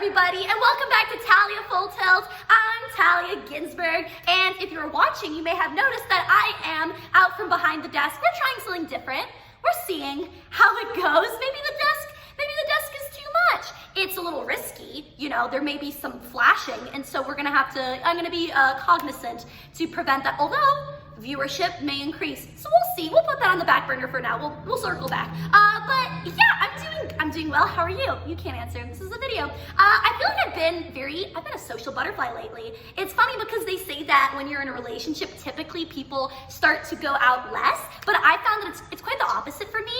everybody, and welcome back to Talya Full Tilt. I'm Talya Ginsburg, and if you're watching, you may have noticed that I am out from behind the desk. We're trying something different. We're seeing how it goes. Maybe the desk is too much. It's a little risky, you know, there may be some flashing, and so I'm gonna be cognizant to prevent that, although viewership may increase. So we'll see. We'll put that on the back burner for now. We'll circle back. But yeah, I'm doing well. How are you? You can't answer. This is a video. I feel like I've been a social butterfly lately. It's funny because they say that when you're in a relationship, typically people start to go out less, but I found that it's quite the opposite for me.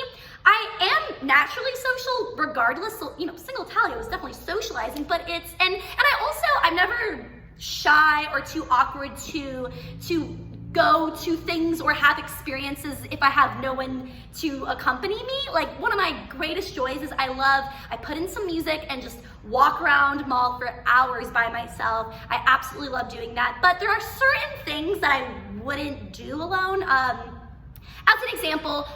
I am naturally social regardless. So, you know, single Talya was definitely socializing, but I'm never shy or too awkward to go to things or have experiences if I have no one to accompany me. Like, one of my greatest joys is I put in some music and just walk around mall for hours by myself. I absolutely love doing that, but there are certain things that I wouldn't do alone. As an example,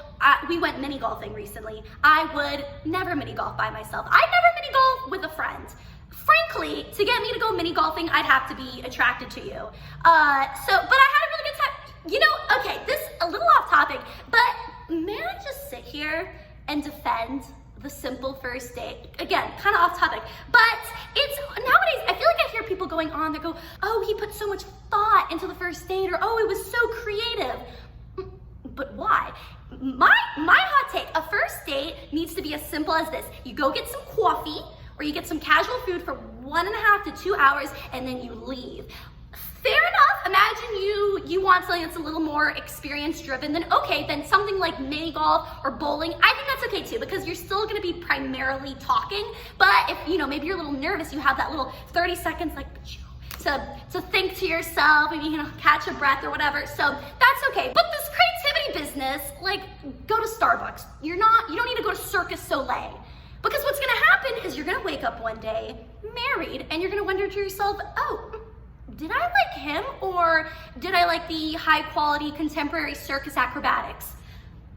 we went mini golfing recently. I would never mini golf by myself. I'd never mini golf with a friend. Frankly, to get me to go mini golfing, I'd have to be attracted to you. But I had a really good time. You know, okay, this a little off topic, but may I just sit here and defend the simple first date? Again, kind of off topic, but it's nowadays, I feel like I hear people going on that go, oh, he put so much thought into the first date, or oh, it was so creative. But why? My hot take, a first date needs to be as simple as this. You go get some coffee, or you get some casual food for 1.5 to 2 hours, and then you leave. Fair enough. Imagine you want something that's a little more experience driven, then okay, then something like mini golf or bowling, I think that's okay too, because you're still gonna be primarily talking. But if, you know, maybe you're a little nervous, you have that little 30 seconds like to think to yourself, maybe, you know, catch a breath or whatever. So that's okay. But this creativity business, like, go to Starbucks. You don't need to go to Circus Soleil. Because what's gonna happen is you're gonna wake up one day married and you're gonna wonder to yourself, oh, did I like him, or did I like the high quality contemporary circus acrobatics?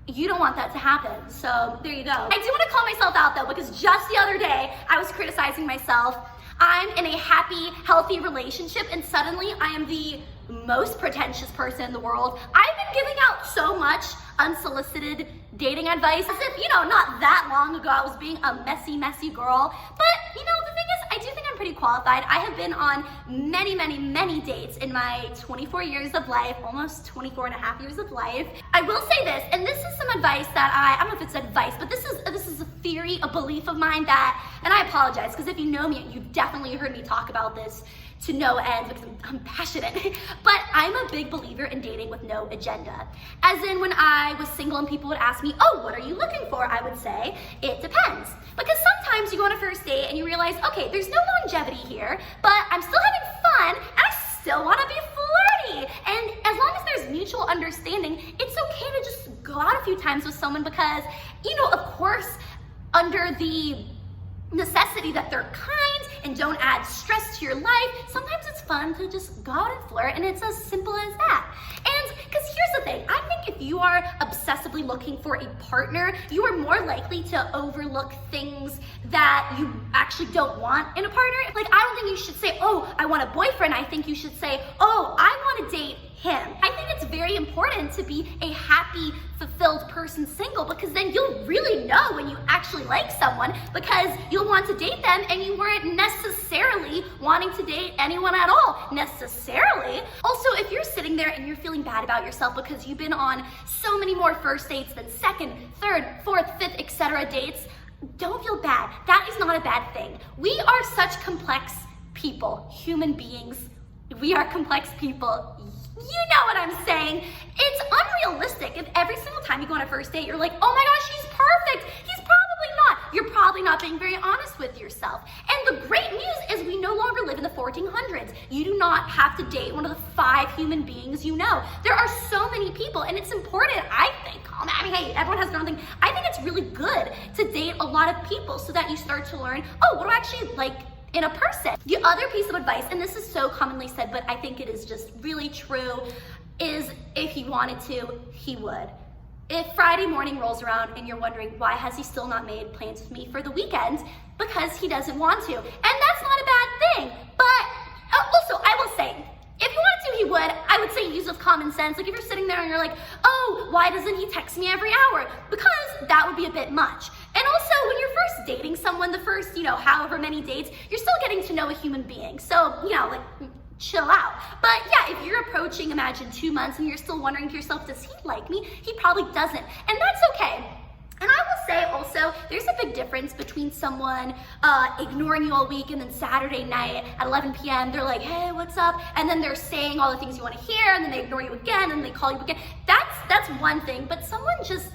You don't want that to happen, so there you go. I do wanna call myself out though, because just the other day, I was criticizing myself. I'm in a happy, healthy relationship, and suddenly I am the most pretentious person in the world. I've been giving out so much unsolicited dating advice, as if, you know, not that long ago I was being a messy girl. But, you know, the thing is, I do think I'm pretty qualified. I have been on many dates in my 24 years of life, almost 24 and a half years of life. I will say this, and this is some advice that I don't know if it's advice, but this is a theory, a belief of mine that, and I apologize, because if you know me, you've definitely heard me talk about this to no end because I'm passionate, but I'm a big believer in dating with no agenda. As in, when I was single and people would ask me, oh, what are you looking for? I would say, it depends. Because sometimes you go on a first date and you realize, okay, there's no longevity here, but I'm still having fun and I still wanna be flirty. And as long as there's mutual understanding, it's okay to just go out a few times with someone because, you know, of course, under the necessity that they're kind and don't add stress to your life, sometimes it's fun to just go out and flirt, and it's as simple as that. And because here's the thing, I think if you are obsessively looking for a partner, you are more likely to overlook things that you actually don't want in a partner. Like, I don't think you should say, oh, I want a boyfriend. I think you should say, oh, I want to date him. I think it's very important to be a happy, fulfilled person single, because then you'll really know when you actually like someone, because you'll want to date them and you weren't necessarily wanting to date anyone at all, necessarily. Also, if you're sitting there and you're feeling bad about yourself because you've been on so many more first dates than second, third, fourth, fifth, etc. dates, don't feel bad. That is not a bad thing. We are such complex people, human beings. We are complex people. You know what I'm saying. It's unrealistic if every single time you go on a first date, you're like, oh my gosh, he's perfect. He's probably not. You're probably not being very honest with yourself. And the great news is we no longer live in the 1400s. You do not have to date one of the 5 human beings you know. There are so many people, and it's important, I think, I mean, hey, everyone has their own thing. I think it's really good to date a lot of people so that you start to learn, oh, what do I actually like in a person? The other piece of advice, and this is so commonly said, but I think it is just really true, is if he wanted to, he would. If Friday morning rolls around and you're wondering, why has he still not made plans with me for the weekend? Because he doesn't want to. And that's not a bad thing. But also, I will say, if you wanted to, he would. I would say use of common sense. Like if you're sitting there and you're like, oh, why doesn't he text me every hour? Because that would be a bit much. And also, when you're first dating someone, the first, however many dates, you're still getting to know a human being. So, like, chill out. But yeah, if you're approaching, imagine 2 months, and you're still wondering to yourself, does he like me? He probably doesn't. And that's okay. And I will say also, there's a big difference between someone ignoring you all week and then Saturday night at 11 p.m. they're like, hey, what's up? And then they're saying all the things you want to hear, and then they ignore you again, and they call you again. That's one thing. But someone just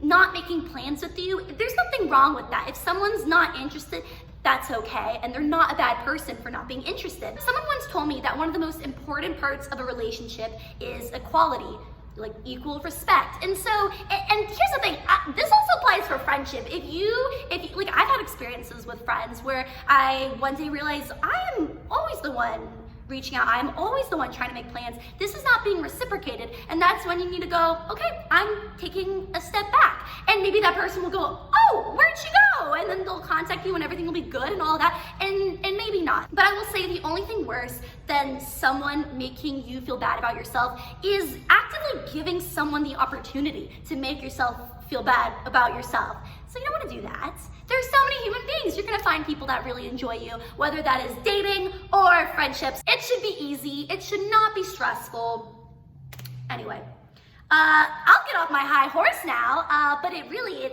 not making plans with you, there's nothing wrong with that. If someone's not interested, that's okay, and they're not a bad person for not being interested. Someone once told me that one of the most important parts of a relationship is equality, like equal respect. And so, and here's the thing, this also applies for friendship. If you, like, I've had experiences with friends where I one day realized I am always the one reaching out. I'm always the one trying to make plans. This is not being reciprocated. And that's when you need to go, okay, I'm taking a step back. And maybe that person will go, oh, where'd she go? And then they'll contact you and everything will be good and all that. And maybe not. But I will say the only thing worse than someone making you feel bad about yourself is actively giving someone the opportunity to make yourself feel bad about yourself. So you don't want to do that. There's so many human beings. You're going to find people that really enjoy you, whether that is dating or friendships. It should be easy. It should not be stressful. Anyway, I'll get off my high horse now, but it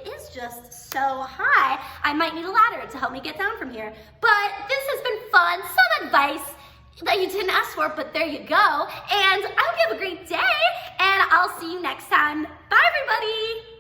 is just so high. I might need a ladder to help me get down from here. But this has been fun. Some advice that you didn't ask for, but there you go. And I hope you have a great day, and I'll see you next time. Bye, everybody.